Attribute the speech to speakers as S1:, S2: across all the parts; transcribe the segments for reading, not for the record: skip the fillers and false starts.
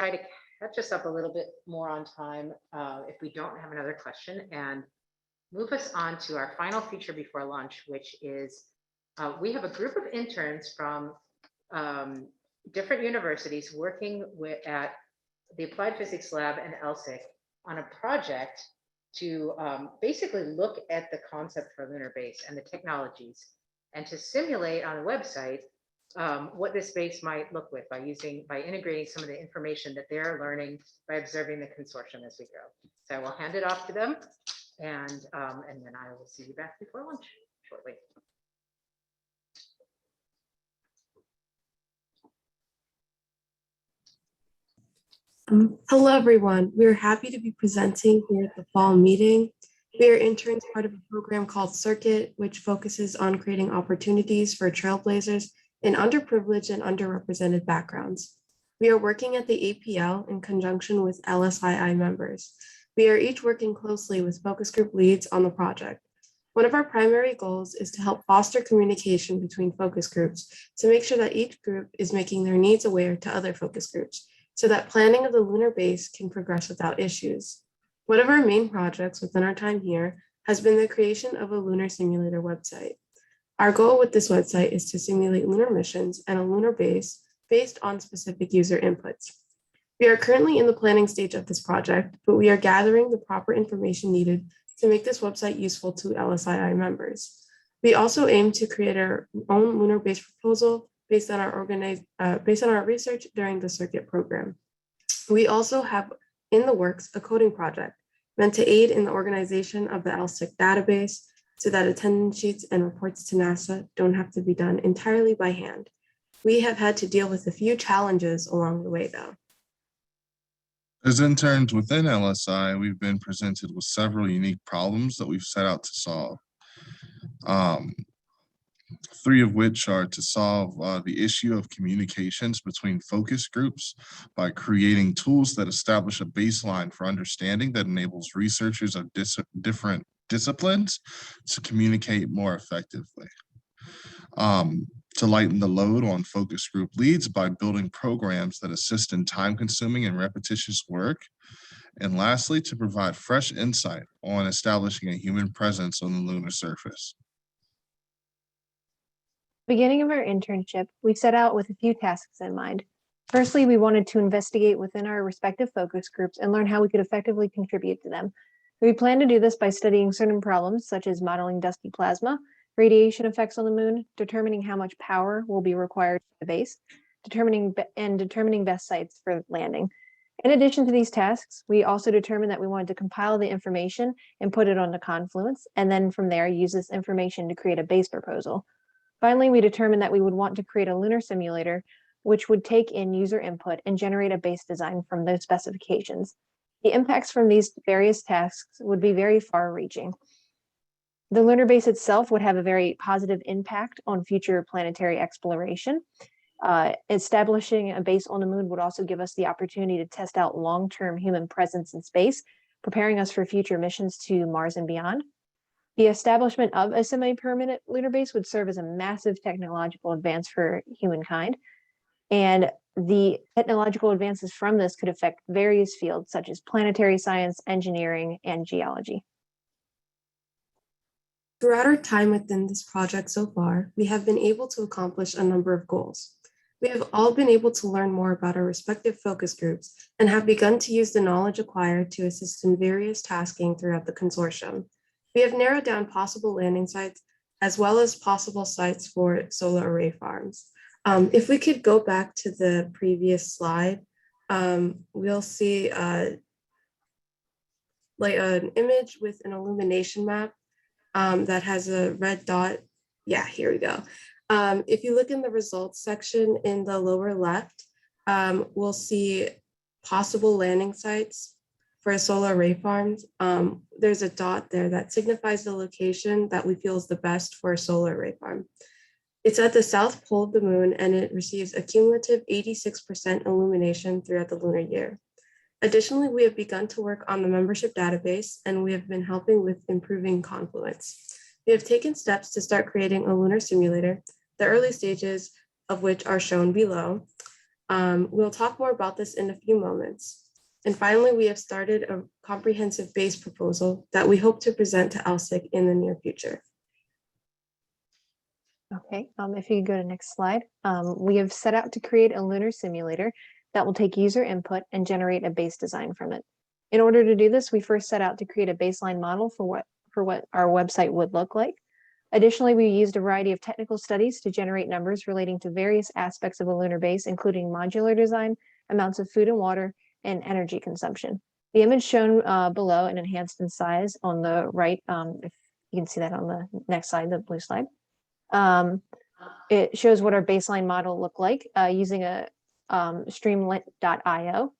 S1: try to catch us up a little bit more on time if we don't have another question, and move us on to our final feature before lunch, which is we have a group of interns from different universities working at the Applied Physics Lab and LSIC on a project to basically look at the concept for lunar base and the technologies, and to simulate on the website what this base might look with by integrating some of the information that they're learning by observing the consortium as we go. So I will hand it off to them, and then I will see you back before lunch shortly.
S2: Hello, everyone. We're happy to be presenting here at the fall meeting. We are interns, part of a program called Circuit, which focuses on creating opportunities for trailblazers in underprivileged and underrepresented backgrounds. We are working at the APL in conjunction with LSIC members. We are each working closely with focus group leads on the project. One of our primary goals is to help foster communication between focus groups to make sure that each group is making their needs aware to other focus groups, so that planning of the lunar base can progress without issues. One of our main projects within our time here has been the creation of a Lunar Simulator website. Our goal with this website is to simulate lunar missions and a lunar base based on specific user inputs. We are currently in the planning stage of this project, but we are gathering the proper information needed to make this website useful to LSIC members. We also aim to create our own lunar base proposal based on our research during the Circuit program. We also have in the works a coding project meant to aid in the organization of the LSIC database so that attendance sheets and reports to NASA don't have to be done entirely by hand. We have had to deal with a few challenges along the way, though.
S3: As interns within LSI, we've been presented with several unique problems that we've set out to solve. Three of which are to solve the issue of communications between focus groups by creating tools that establish a baseline for understanding that enables researchers of different disciplines to communicate more effectively. To lighten the load on focus group leads by building programs that assist in time-consuming and repetitious work. And lastly, to provide fresh insight on establishing a human presence on the lunar surface.
S4: Beginning of our internship, we set out with a few tasks in mind. Firstly, we wanted to investigate within our respective focus groups and learn how we could effectively contribute to them. We plan to do this by studying certain problems such as modeling dusty plasma, radiation effects on the moon, determining how much power will be required for the base, determining best sites for landing. In addition to these tasks, we also determined that we wanted to compile the information and put it onto Confluence, and then from there use this information to create a base proposal. Finally, we determined that we would want to create a lunar simulator, which would take in user input and generate a base design from those specifications. The impacts from these various tasks would be very far-reaching. The lunar base itself would have a very positive impact on future planetary exploration. Establishing a base on the moon would also give us the opportunity to test out long-term human presence in space, preparing us for future missions to Mars and beyond. The establishment of a semi-permanent lunar base would serve as a massive technological advance for humankind. And the technological advances from this could affect various fields such as planetary science, engineering, and geology.
S2: Throughout our time within this project so far, we have been able to accomplish a number of goals. We have all been able to learn more about our respective focus groups and have begun to use the knowledge acquired to assist in various tasking throughout the consortium. We have narrowed down possible landing sites as well as possible sites for solar array farms. If we could go back to the previous slide, we'll see like an image with an illumination map that has a red dot. Yeah, here we go. If you look in the results section in the lower left, we'll see possible landing sites for solar array farms. There's a dot there that signifies the location that we feel is the best for a solar array farm. It's at the south pole of the moon, and it receives a cumulative 86% illumination throughout the lunar year. Additionally, we have begun to work on the membership database, and we have been helping with improving Confluence. We have taken steps to start creating a lunar simulator, the early stages of which are shown below. We'll talk more about this in a few moments. And finally, we have started a comprehensive base proposal that we hope to present to LSIC in the near future.
S4: Okay, if you could go to next slide. We have set out to create a lunar simulator that will take user input and generate a base design from it. In order to do this, we first set out to create a baseline model for what our website would look like. Additionally, we used a variety of technical studies to generate numbers relating to various aspects of a lunar base, including modular design, amounts of food and water, and energy consumption. The image shown below and enhanced in size on the right, if you can see that on the next slide, the blue slide. It shows what our baseline model looked like using a streamlit.io.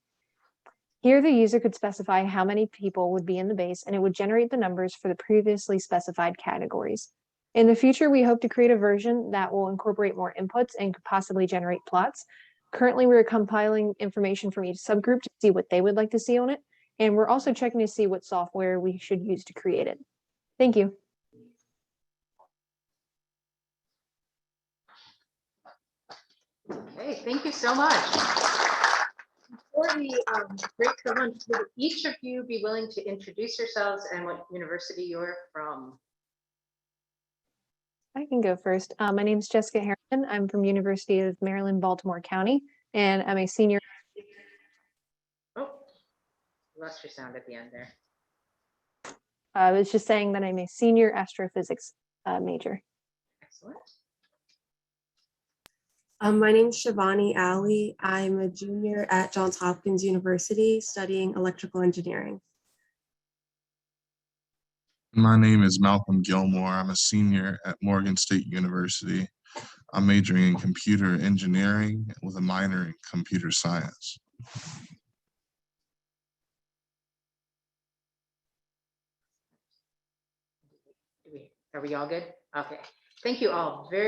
S4: Here, the user could specify how many people would be in the base, and it would generate the numbers for the previously specified categories. In the future, we hope to create a version that will incorporate more inputs and could possibly generate plots. Currently, we're compiling information from each subgroup to see what they would like to see on it, and we're also checking to see what software we should use to create it. Thank you.
S1: Okay, thank you so much. Before we break for lunch, would each of you be willing to introduce yourselves and what university you're from?
S4: I can go first. My name is Jessica Harryman. I'm from University of Maryland, Baltimore County, and I'm a senior.
S1: Oh, lost your sound at the end there.
S4: I was just saying that I'm a senior astrophysics major.
S1: Excellent.
S2: My name is Shivanie Ali. I'm a junior at Johns Hopkins University studying electrical engineering.
S3: My name is Malcolm Gilmore. I'm a senior at Morgan State University. I'm majoring in computer engineering with a minor in computer science.
S1: Are we all good? Okay. Thank you all very, very